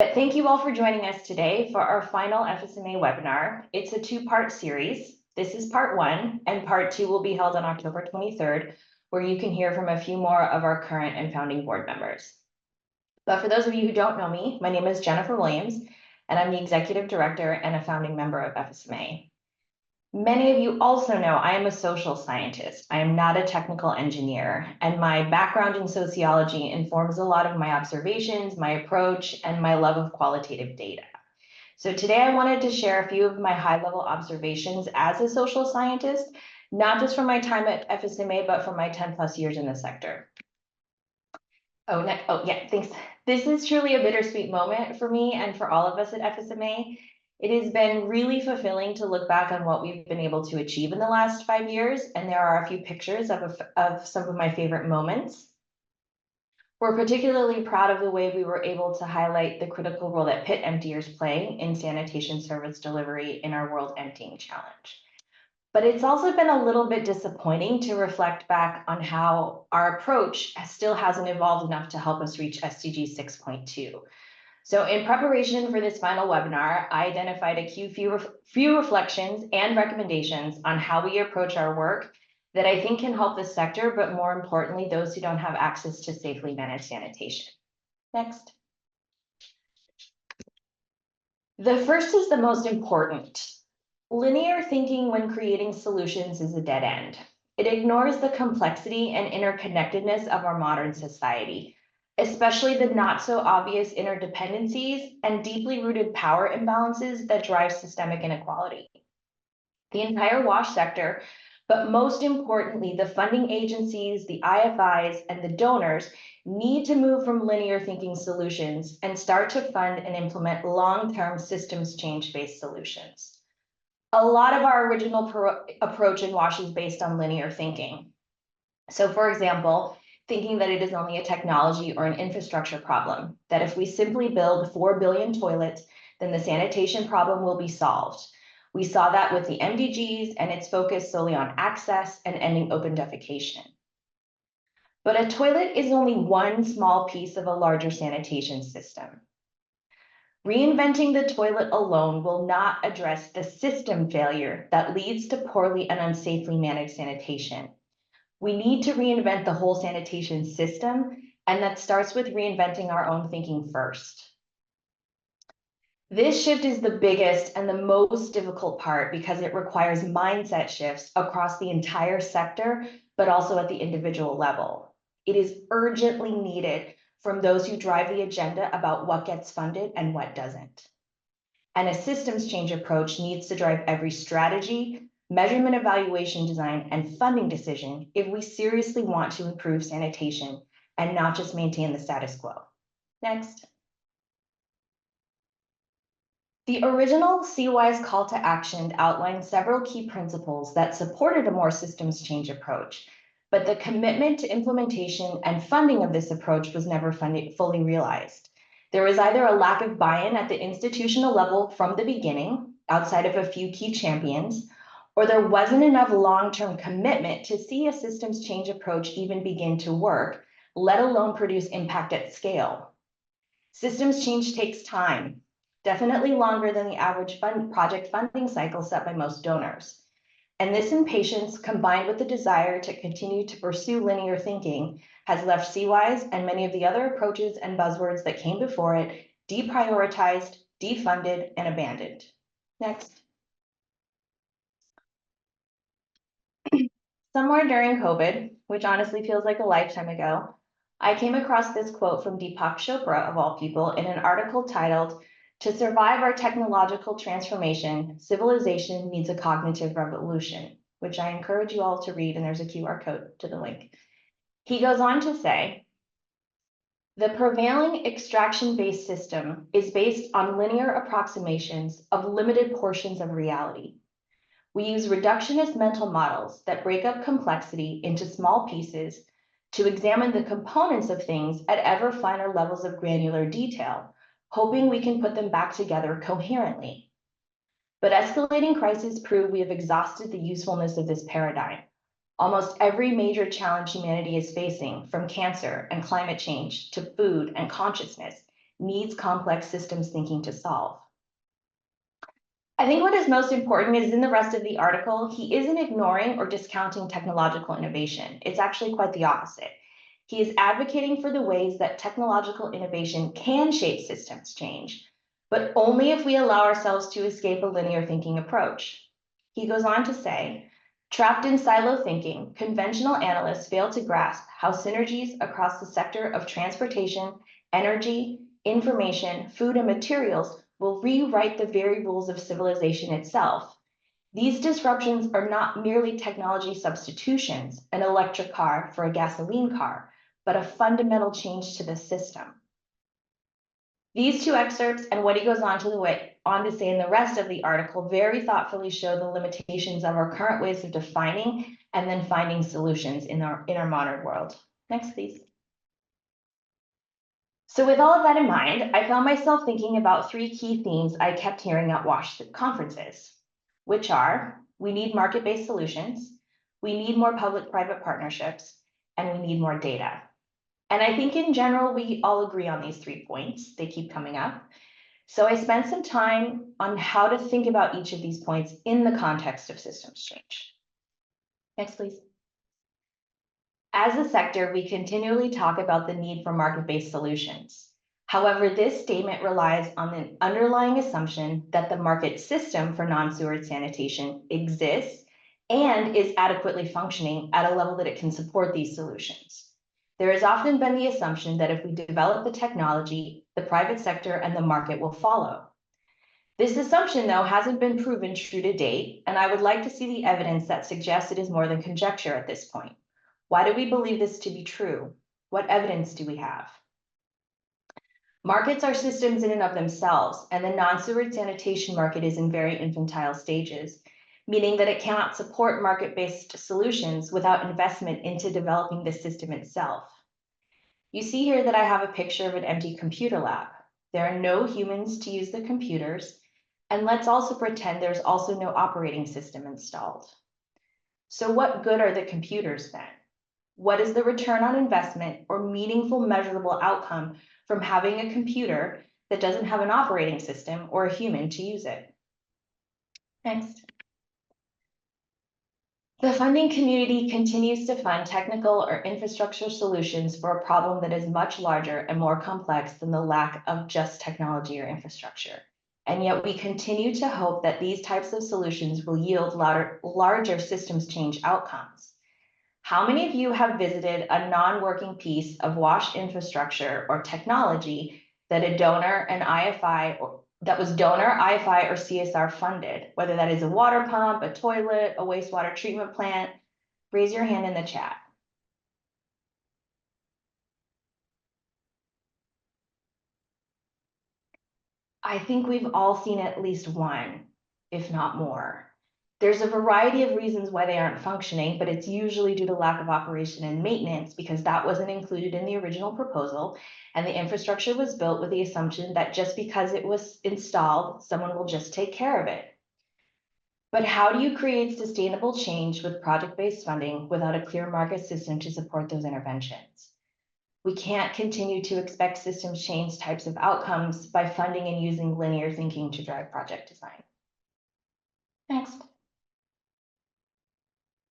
Thank you all for joining us today for our final FSMA webinar. It's a two-part series. This is part one, and part two will be held on October 23rd, where you can hear from a few more of our current and founding board members. But for those of you who don't know me, my name is Jennifer Williams, and I'm the Executive Director and a founding member of FSMA. Many of you also know I am a social scientist. I am not a technical engineer, and my background in sociology informs a lot of my observations, my approach, and my love of qualitative data. So today I wanted to share a few of my high-level observations as a social scientist, not just from my time at FSMA, but from my 10 plus years in the sector. Thanks. This is truly a bittersweet moment for me and for all of us at FSMA. It has been really fulfilling to look back on what we've been able to achieve in the last 5 years, and there are a few pictures of some of my favorite moments. We're particularly proud of the way we were able to highlight the critical role that pit emptiers play in sanitation service delivery in our World Emptying Challenge. But it's also been a little bit disappointing to reflect back on how our approach still hasn't evolved enough to help us reach SDG 6.2. So in preparation for this final webinar, I identified a few reflections and recommendations on how we approach our work that I think can help the sector, but more importantly, those who don't have access to safely managed sanitation. Next. The first is the most important. Linear thinking when creating solutions is a dead end. It ignores the complexity and interconnectedness of our modern society, especially the not so obvious interdependencies and deeply rooted power imbalances that drive systemic inequality. The entire WASH sector, but most importantly, the funding agencies, the IFIs, and the donors need to move from linear thinking solutions and start to fund and implement long-term systems change-based solutions. A lot of our original approach in WASH is based on linear thinking. So for example, thinking that it is only a technology or an infrastructure problem, that if we simply build 4 billion toilets, then the sanitation problem will be solved. We saw that with the MDGs and its focus solely on access and ending open defecation. But a toilet is only one small piece of a larger sanitation system. Reinventing the toilet alone will not address the system failure that leads to poorly and unsafely managed sanitation. We need to reinvent the whole sanitation system, and that starts with reinventing our own thinking first. This shift is the biggest and the most difficult part because it requires mindset shifts across the entire sector, but also at the individual level. It is urgently needed from those who drive the agenda about what gets funded and what doesn't. And a systems change approach needs to drive every strategy, measurement, evaluation, design, and funding decision if we seriously want to improve sanitation and not just maintain the status quo. Next. The original CWI's call to action outlined several key principles that supported a more systems change approach, but the commitment to implementation and funding of this approach was never fully realized. There was either a lack of buy-in at the institutional level from the beginning, outside of a few key champions, or there wasn't enough long-term commitment to see a systems change approach even begin to work, let alone produce impact at scale. Systems change takes time, definitely longer than the average project funding cycle set by most donors. And this impatience, combined with the desire to continue to pursue linear thinking, has left CWIs and many of the other approaches and buzzwords that came before it deprioritized, defunded, and abandoned. Next. Somewhere during COVID, which honestly feels like a lifetime ago, I came across this quote from Deepak Chopra, of all people, in an article titled, "To survive our technological transformation, civilization needs a cognitive revolution," which I encourage you all to read, and there's a QR code to the link. He goes on to say, "The prevailing extraction-based system is based on linear approximations of limited portions of reality. We use reductionist mental models that break up complexity into small pieces to examine the components of things at ever finer levels of granular detail, hoping we can put them back together coherently. But escalating crises prove we have exhausted the usefulness of this paradigm. Almost every major challenge humanity is facing, from cancer and climate change to food and consciousness, needs complex systems thinking to solve. I think what is most important is in the rest of the article, he isn't ignoring or discounting technological innovation. It's actually quite the opposite. He is advocating for the ways that technological innovation can shape systems change, but only if we allow ourselves to escape a linear thinking approach. He goes on to say, trapped in silo thinking, conventional analysts fail to grasp how synergies across the sector of transportation, energy, information, food, and materials will rewrite the very rules of civilization itself. These disruptions are not merely technology substitutions, an electric car for a gasoline car, but a fundamental change to the system. These two excerpts and what he goes on to say in the rest of the article very thoughtfully show the limitations of our current ways of defining and then finding solutions in our modern world. Next, please. So with all of that in mind, I found myself thinking about three key themes I kept hearing at WASH conferences, which are, we need market-based solutions, we need more public-private partnerships, and we need more data. And I think in general, we all agree on these 3 points. They keep coming up. So I spent some time on how to think about each of these points in the context of systems change. Next, please. As a sector, we continually talk about the need for market-based solutions. However, this statement relies on the underlying assumption that the market system for non-sewerage sanitation exists and is adequately functioning at a level that it can support these solutions. There has often been the assumption that if we develop the technology, the private sector and the market will follow. This assumption, though, hasn't been proven true to date, and I would like to see the evidence that suggests it is more than conjecture at this point. Why do we believe this to be true? What evidence do we have? Markets are systems in and of themselves, and the non-sewerage sanitation market is in very infantile stages, meaning that it cannot support market-based solutions without investment into developing the system itself. You see here that I have a picture of an empty computer lab. There are no humans to use the computers, and let's also pretend there's also no operating system installed. So what good are the computers then? What is the return on investment or meaningful measurable outcome from having a computer that doesn't have an operating system or a human to use it? Next. The funding community continues to fund technical or infrastructure solutions for a problem that is much larger and more complex than the lack of just technology or infrastructure. And yet we continue to hope that these types of solutions will yield larger systems change outcomes. How many of you have visited a non-working piece of WASH infrastructure or technology that a donor, an IFI, that was donor, IFI, or CSR funded, whether that is a water pump, a toilet, a wastewater treatment plant? Raise your hand in the chat. I think we've all seen at least one, if not more. There's a variety of reasons why they aren't functioning, but it's usually due to lack of operation and maintenance because that wasn't included in the original proposal, and the infrastructure was built with the assumption that just because it was installed, someone will just take care of it. But how do you create sustainable change with project-based funding without a clear market system to support those interventions? We can't continue to expect systems change types of outcomes by funding and using linear thinking to drive project design. Next.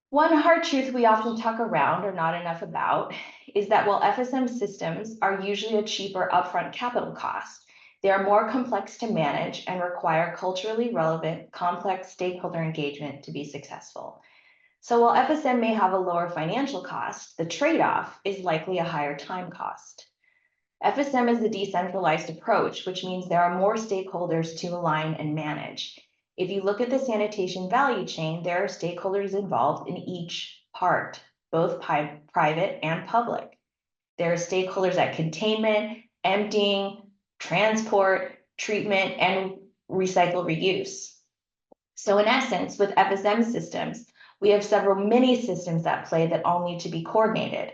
One hard truth we often talk around or not enough about is that while FSM systems are usually a cheaper upfront capital cost, they are more complex to manage and require culturally relevant, complex stakeholder engagement to be successful. So while FSM may have a lower financial cost, the trade-off is likely a higher time cost. FSM is a decentralized approach, which means there are more stakeholders to align and manage. If you look at the sanitation value chain, there are stakeholders involved in each part, both private and public. There are stakeholders at containment, emptying, transport, treatment, and recycle reuse. So in essence, with FSM systems, we have several mini systems at play that all need to be coordinated.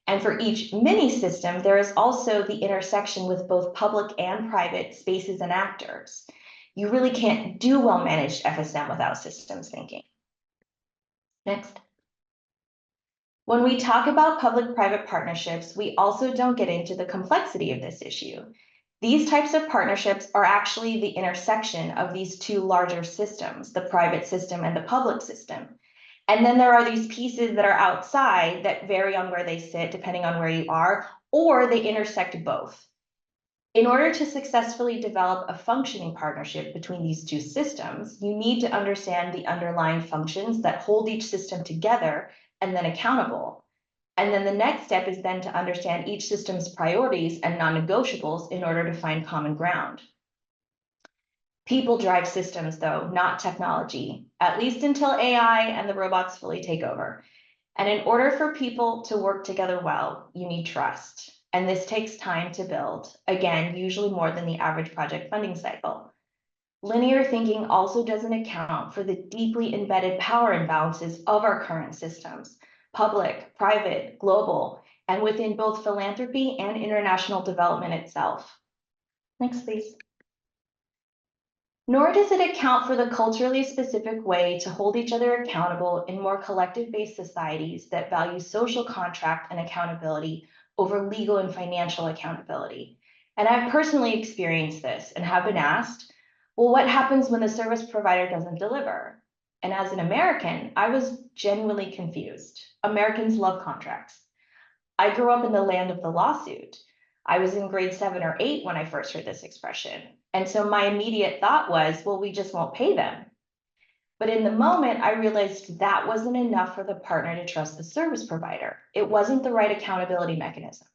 And for each mini system, there is also the intersection with both public and private spaces and actors. You really can't do well-managed FSM without systems thinking. Next. When we talk about public-private partnerships, we also don't get into the complexity of this issue. These types of partnerships are actually the intersection of these two larger systems, the private system and the public system. And then there are these pieces that are outside that vary on where they sit, depending on where you are, or they intersect both. In order to successfully develop a functioning partnership between these two systems, you need to understand the underlying functions that hold each system together and then accountable. And then the next step is then to understand each system's priorities and non-negotiables in order to find common ground. People drive systems, though, not technology, at least until AI and the robots fully take over. And in order for people to work together well, you need trust. And this takes time to build, again, usually more than the average project funding cycle. Linear thinking also doesn't account for the deeply embedded power imbalances of our current systems, public, private, global, and within both philanthropy and international development itself. Next, please. Nor does it account for the culturally specific way to hold each other accountable in more collective-based societies that value social contract and accountability over legal and financial accountability. And I've personally experienced this and have been asked, well, what happens when the service provider doesn't deliver? And as an American, I was genuinely confused. Americans love contracts. I grew up in the land of the lawsuit. I was in grade 7 or 8 when I first heard this expression. And so my immediate thought was, well, we just won't pay them. But in the moment, I realized that wasn't enough for the partner to trust the service provider. It wasn't the right accountability mechanism.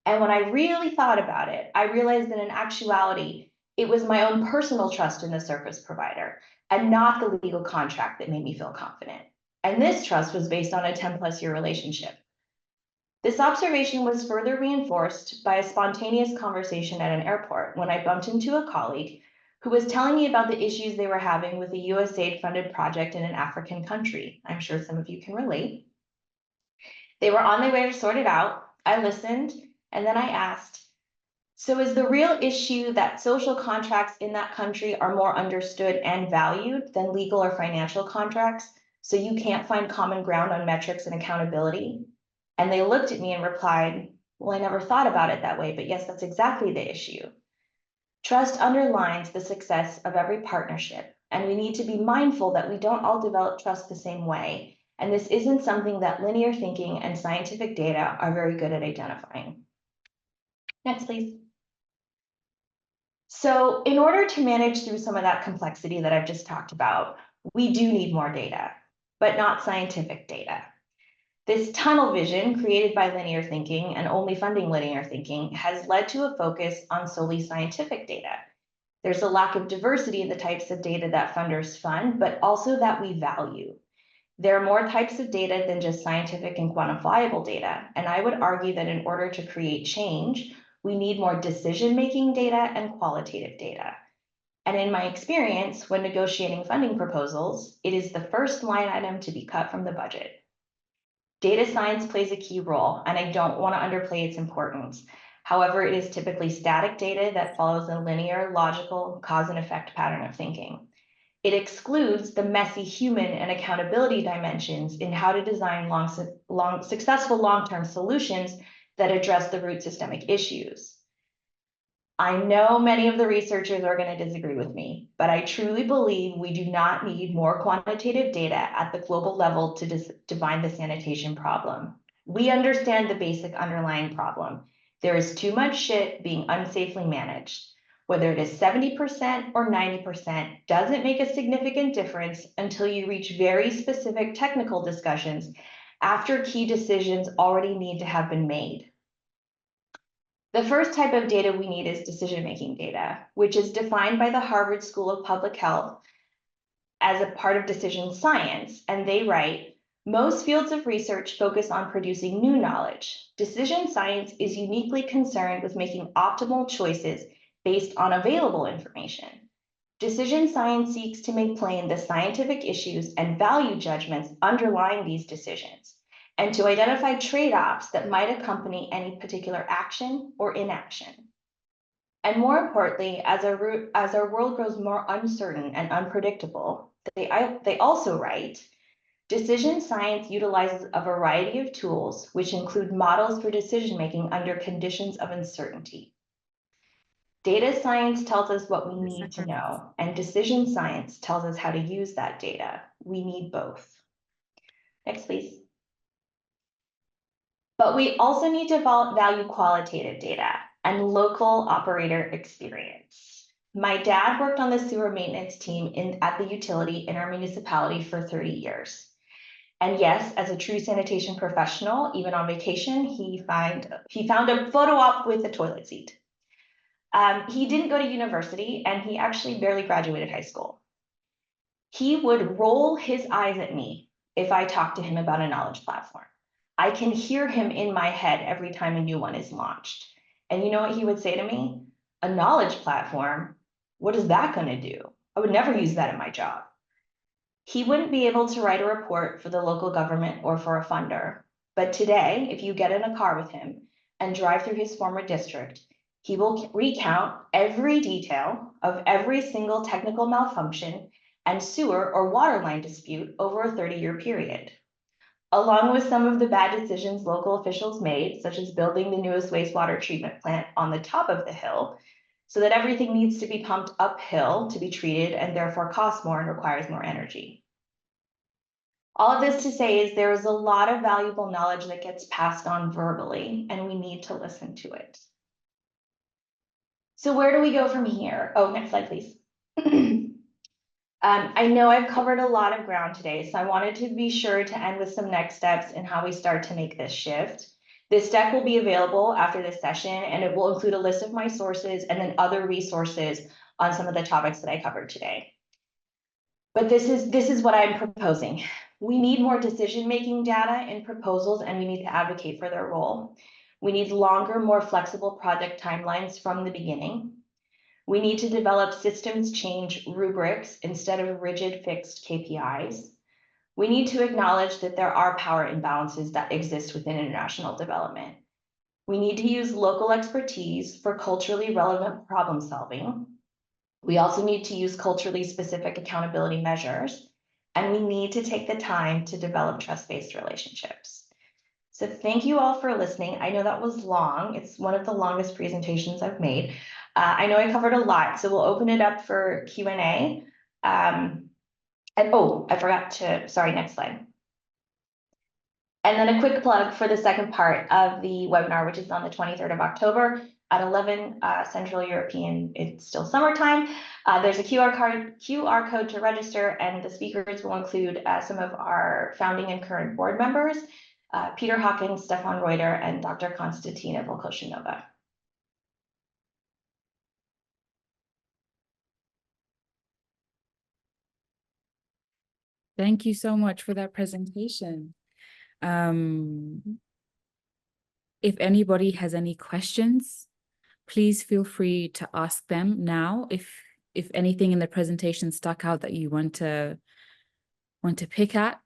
And when I really thought about it, I realized that in actuality, it was my own personal trust in the service provider and not the legal contract that made me feel confident. And this trust was based on a 10-plus-year relationship. This observation was further reinforced by a spontaneous conversation at an airport when I bumped into a colleague who was telling me about the issues they were having with a USAID-funded project in an African country. I'm sure some of you can relate. They were on their way to sort it out. I listened, and then I asked, so is the real issue that social contracts in that country are more understood and valued than legal or financial contracts, so you can't find common ground on metrics and accountability? And they looked at me and replied, well, I never thought about it that way, but yes, that's exactly the issue. Trust underlines the success of every partnership, and we need to be mindful that we don't all develop trust the same way, and this isn't something that linear thinking and scientific data are very good at identifying. Next, please. So in order to manage through some of that complexity that I've just talked about, we do need more data, but not scientific data. This tunnel vision created by linear thinking and only funding linear thinking has led to a focus on solely scientific data. There's a lack of diversity in the types of data that funders fund, but also that we value. There are more types of data than just scientific and quantifiable data, and I would argue that in order to create change, we need more decision-making data and qualitative data. And in my experience, when negotiating funding proposals, it is the first line item to be cut from the budget. Data science plays a key role, and I don't want to underplay its importance. However, it is typically static data that follows a linear, logical, cause and effect pattern of thinking. It excludes the messy human and accountability dimensions in how to design successful long-term solutions that address the root systemic issues. I know many of the researchers are going to disagree with me, but I truly believe we do not need more quantitative data at the global level to define the sanitation problem. We understand the basic underlying problem. There is too much shit being unsafely managed. Whether it is 70% or 90% doesn't make a significant difference until you reach very specific technical discussions after key decisions already need to have been made. The first type of data we need is decision-making data, which is defined by the Harvard School of Public Health as a part of decision science, and they write, most fields of research focus on producing new knowledge. Decision science is uniquely concerned with making optimal choices based on available information. Decision science seeks to make plain the scientific issues and value judgments underlying these decisions, and to identify trade-offs that might accompany any particular action or inaction. And more importantly, as our world grows more uncertain and unpredictable, they also write, decision science utilizes a variety of tools, which include models for decision-making under conditions of uncertainty. Data science tells us what we need to know, and decision science tells us how to use that data. We need both. Next, please. But we also need to value qualitative data and local operator experience. My dad worked on the sewer maintenance team at the utility in our municipality for 30 years. And yes, as a true sanitation professional, even on vacation, he found a photo op with a toilet seat. He didn't go to university, and he actually barely graduated high school. He would roll his eyes at me if I talked to him about a knowledge platform. I can hear him in my head every time a new one is launched. And you know what he would say to me? A knowledge platform? What is that going to do? I would never use that in my job. He wouldn't be able to write a report for the local government or for a funder. But today, if you get in a car with him and drive through his former district, he will recount every detail of every single technical malfunction and sewer or water line dispute over a 30-year period, along with some of the bad decisions local officials made, such as building the newest wastewater treatment plant on the top of the hill, so that everything needs to be pumped uphill to be treated and therefore costs more and requires more energy. All of this to say is there is a lot of valuable knowledge that gets passed on verbally, and we need to listen to it. So where do we go from here? Oh, next slide, please. I know I've covered a lot of ground today, so I wanted to be sure to end with some next steps in how we start to make this shift. This deck will be available after this session, and it will include a list of my sources and then other resources on some of the topics that I covered today. But this is what I'm proposing. We need more decision-making data in proposals, and we need to advocate for their role. We need longer, more flexible project timelines from the beginning. We need to develop systems change rubrics instead of rigid fixed KPIs. We need to acknowledge that there are power imbalances that exist within international development. We need to use local expertise for culturally relevant problem solving. We also need to use culturally specific accountability measures, and we need to take the time to develop trust-based relationships. So thank you all for listening. I know that was long. It's one of the longest presentations I've made. I know I covered a lot, so we'll open it up for Q&A. And oh, I forgot to, sorry, next slide. And then a quick plug for the second part of the webinar, which is on the 23rd of October at 11 Central European, it's still summertime. There's a QR code to register, and the speakers will include some of our founding and current board members, Peter Hawkins, Stefan Reuter, and Dr. Konstantina Volkoshinova. Thank you so much for that presentation. If anybody has any questions, please feel free to ask them now. If anything in the presentation stuck out that you want to pick at.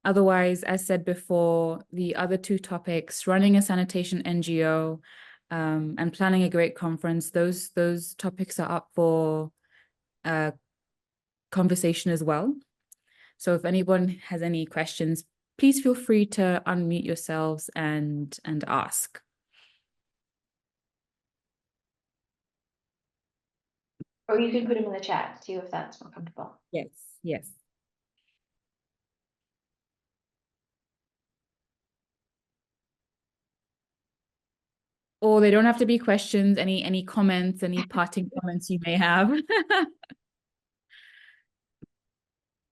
Otherwise, as said before, the other two topics, running a sanitation NGO and planning a great conference, those topics are up for conversation as well. So if anyone has any questions, please feel free to unmute yourselves and ask. Or you can put them in the chat too, if that's more comfortable. Yes, yes. Or they don't have to be questions, any comments, any parting comments you may have.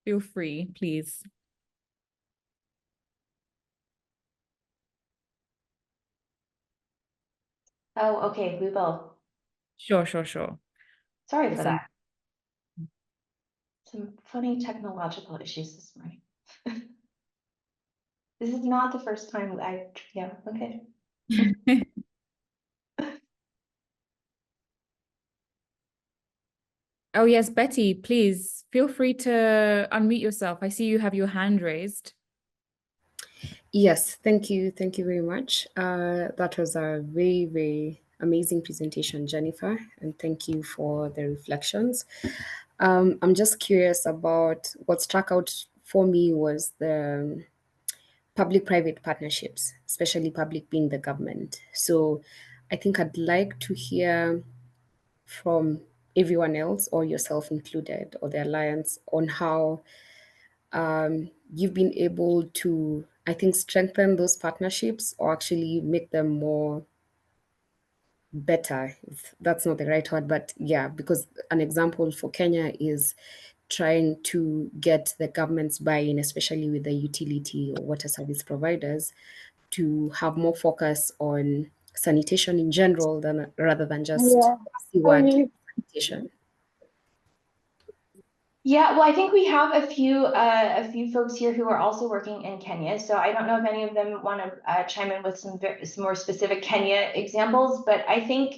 Feel free, please. Oh, okay, we will. Sure. Sorry for that. Some funny technological issues this morning. This is not the first time yeah, okay. Oh yes, Betty, please feel free to unmute yourself. I see you have your hand raised. Yes, thank you. Thank you very much. That was a very, very amazing presentation, Jennifer, and thank you for the reflections. I'm just curious about what struck out for me was the public-private partnerships, especially public being the government. So I think I'd like to hear from everyone else, or yourself included, or the Alliance, on how you've been able to, I think, strengthen those partnerships or actually make them more better, if that's not the right word, but yeah, because an example for Kenya is trying to get the government's buy-in, especially with the utility or water service providers, to have more focus on sanitation in general than rather than just seaward sanitation. Yeah, well, I think we have a few folks here who are also working in Kenya. So I don't know if any of them want to chime in with some more specific Kenya examples, but I think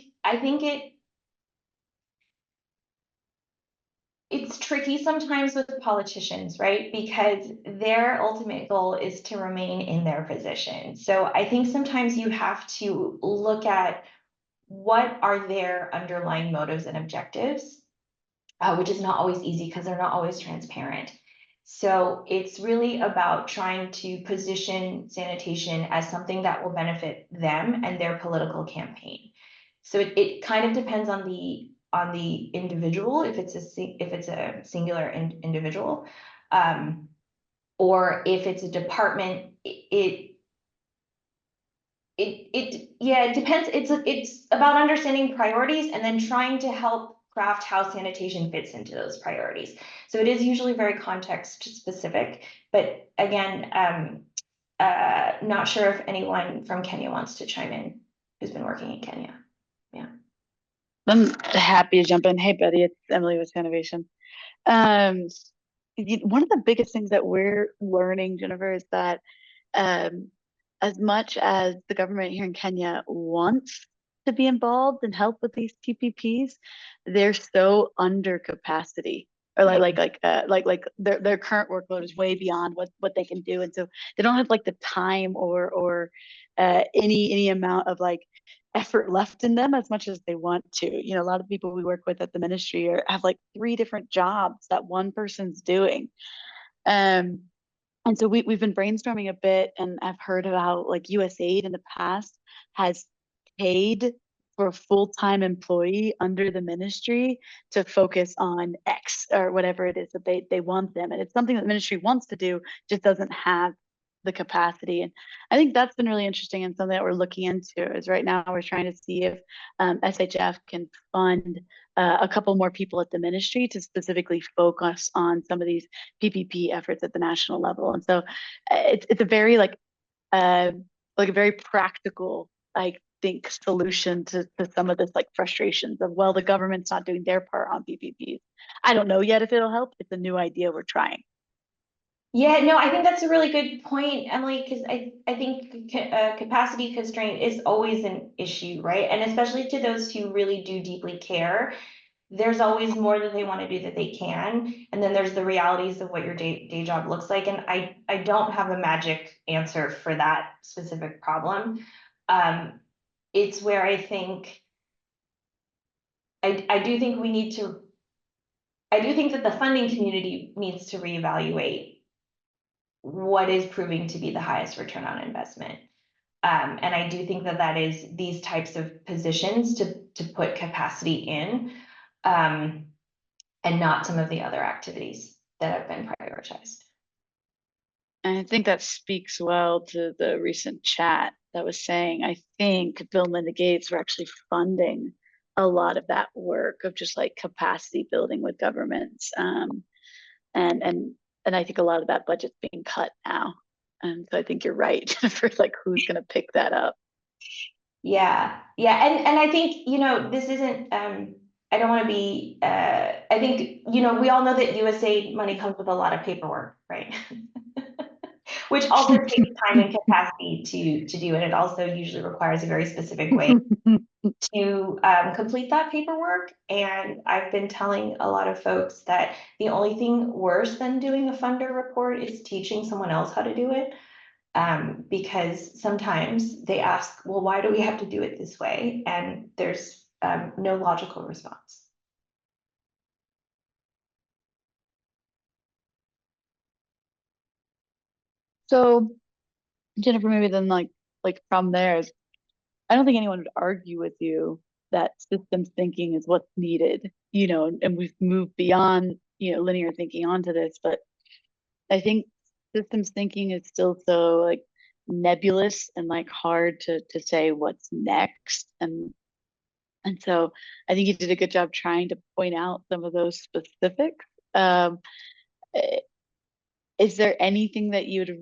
it's tricky sometimes with politicians, right? Because their ultimate goal is to remain in their position. So I think sometimes you have to look at what are their underlying motives and objectives, which is not always easy because they're not always transparent. So it's really about trying to position sanitation as something that will benefit them and their political campaign. So it kind of depends on the individual, if it's a singular individual, or if it's a department. Yeah, it depends. It's about understanding priorities and then trying to help craft how sanitation fits into those priorities. So it is usually very context specific, but again, not sure if anyone from Kenya wants to chime in who's been working in Kenya. Yeah. I'm happy to jump in. Hey, Betty, it's Emily with Innovation. One of the biggest things that we're learning, Jennifer, is that um, as much as the government here in Kenya wants to be involved and help with these TPPs, they're so under capacity, or like their current workload is way beyond what they can do, and so they don't have like the time or any amount of like effort left in them as much as they want to. You know, a lot of people we work with at the ministry have like 3 different jobs that one person's doing. Um, and so we've been brainstorming a bit, and I've heard about like USAID in the past has paid for a full-time employee under the ministry to focus on X or whatever it is that they want them. And it's something that the ministry wants to do, just doesn't have the capacity. And I think that's been really interesting and something that we're looking into is right now we're trying to see if SHF can fund a couple more people at the ministry to specifically focus on some of these PPP efforts at the national level. And so it's a very a very practical, I think, solution to some of this like frustrations of, well, the government's not doing their part on PPPs. I don't know yet if it'll help. It's a new idea we're trying. Yeah, no, I think that's a really good point, Emily, because I think capacity constraint is always an issue, right? And especially to those who really do deeply care, there's always more that they want to do that they can. And then there's the realities of what your day job looks like. And I don't have a magic answer for that specific problem. It's where I think I do think we need to, I do think that the funding community needs to reevaluate what is proving to be the highest return on investment. And I do think that that is these types of positions to put capacity in, and not some of the other activities that have been prioritized. And I think that speaks well to the recent chat that was saying, I think Bill and Melinda Gates were actually funding a lot of that work of just like capacity building with governments. And I think a lot of that budget's being cut now. And so I think you're right, Jennifer, like who's going to pick that up? Yeah, yeah, and I think, you know, this isn't, I don't want to be, I think, you know, we all know that USAID money comes with a lot of paperwork, right? Which also takes time and capacity to do, and it also usually requires a very specific way to complete that paperwork. And I've been telling a lot of folks that the only thing worse than doing a funder report is teaching someone else how to do it. Because sometimes they ask, well, why do we have to do it this way? And there's no logical response. So Jennifer, maybe then like from there is, I don't think anyone would argue with you that systems thinking is what's needed, you know, and we've moved beyond, you know, linear thinking onto this, but I think systems thinking is still so like nebulous and like hard to say what's next. And so I think you did a good job trying to point out some of those specifics. Um, is there anything that you would